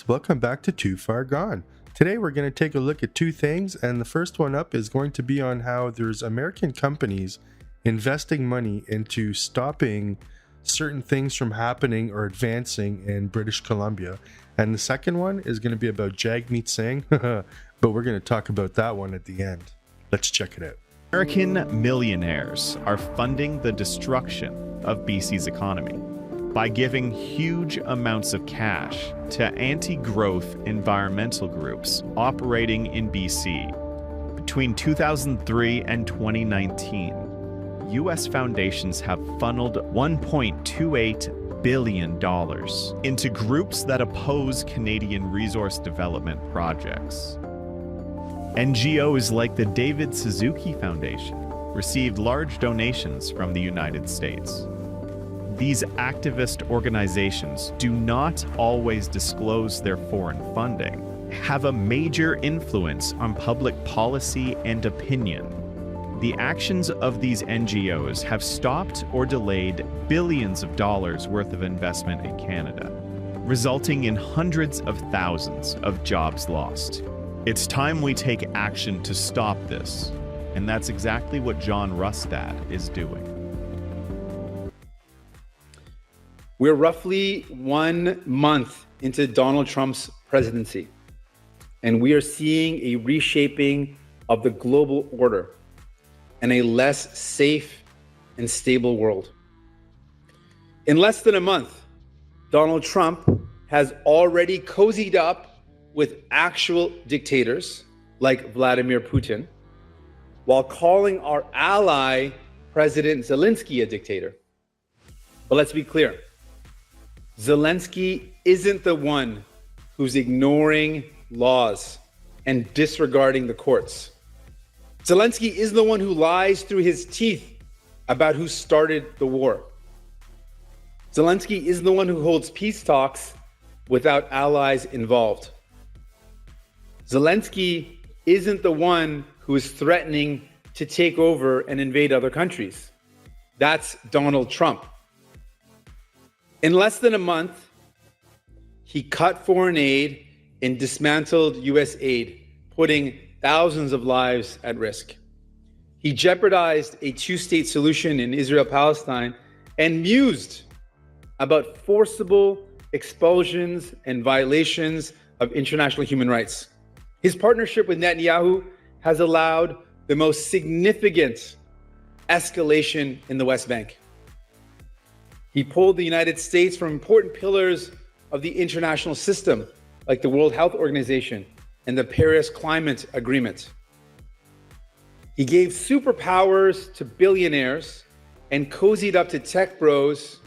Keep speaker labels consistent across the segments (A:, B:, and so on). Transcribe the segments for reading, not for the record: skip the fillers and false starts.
A: guys, welcome back to Too Far Gone. Today we're going to take a look at two things, and the first one up is going to be on how there's American companies investing money into stopping certain things from happening or advancing in British Columbia. And the second one is going to be about Jagmeet saying, but we're going to talk about that one at the end. Let's check it out.
B: American millionaires are funding the destruction of BC's economy by giving huge amounts of cash to anti-growth environmental groups operating in BC. Between 2003 and 2019, U.S. foundations have funneled $1.28 billion into groups that oppose Canadian resource development projects. NGOs like the David Suzuki Foundation received large donations from the United States. These activist organizations do not always disclose their foreign funding, have a major influence on public policy and opinion. The actions of these NGOs have stopped or delayed billions of dollars worth of investment in Canada, resulting in hundreds of thousands of jobs lost. It's time we take action to stop this, and that's exactly what John Rustad is doing.
C: We're roughly 1 month into Donald Trump's presidency, and we are seeing a reshaping of the global order and a less safe and stable world. In less than a month, Donald Trump has already cozied up with actual dictators like Vladimir Putin, while calling our ally, President Zelensky, a dictator. But let's be clear. Zelensky isn't the one who's ignoring laws and disregarding the courts. Zelensky is the one who lies through his teeth about who started the war. Zelensky is the one who holds peace talks without allies involved. Zelensky isn't the one who is threatening to take over and invade other countries. That's Donald Trump. In less than a month, he cut foreign aid and dismantled U.S. aid, putting thousands of lives at risk. He jeopardized a two-state solution in Israel-Palestine and mused about forcible expulsions and violations of international human rights. His partnership with Netanyahu has allowed the most significant escalation in the West Bank. He pulled the United States from important pillars of the international system, like the World Health Organization and the Paris Climate Agreement. He gave superpowers to billionaires and cozied up to tech bros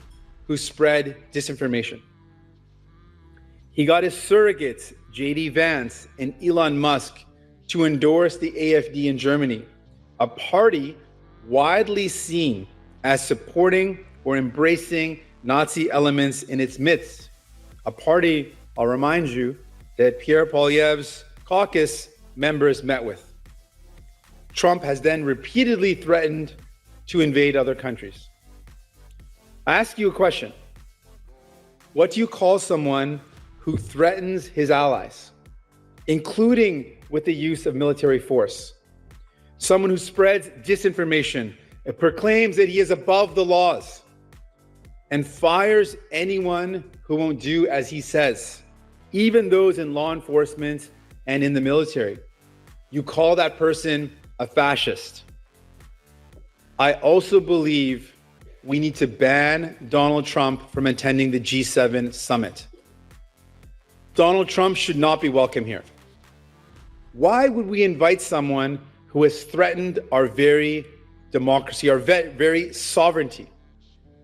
C: who spread disinformation. He got his surrogates, J.D. Vance and Elon Musk, to endorse the AfD in Germany, a party widely seen as supporting or embracing Nazi elements in its midst, a party, I'll remind you, that Pierre Poilievre's caucus members met with. Trump has then repeatedly threatened to invade other countries. I ask you a question. What do you call someone who threatens his allies, including with the use of military force? Someone who spreads disinformation and proclaims that he is above the laws and fires anyone who won't do as he says, even those in law enforcement and in the military. You call that person a fascist. I also believe we need to ban Donald Trump from attending the G7 summit. Donald Trump should not be welcome here. Why would we invite someone who has threatened our very democracy, our very sovereignty?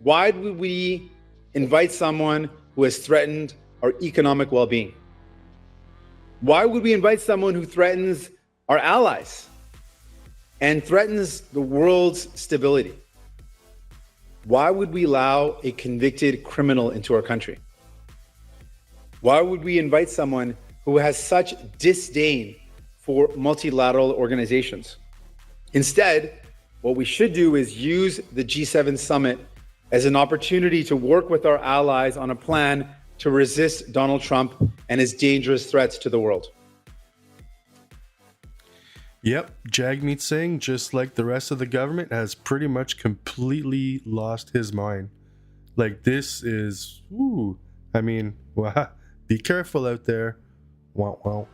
C: Why would we invite someone who has threatened our economic well-being? Why would we invite someone who threatens our allies and threatens the world's stability? Why would we allow a convicted criminal into our country? Why would we invite someone who has such disdain for multilateral organizations? Instead, what we should do is use the G7 summit as an opportunity to work with our allies on a plan to resist Donald Trump and his dangerous threats to the world.
A: Yep, Jagmeet Singh, just like the rest of the government, has pretty much completely lost his mind. Like, this is, I mean, wow, be careful out there. Wow, wow.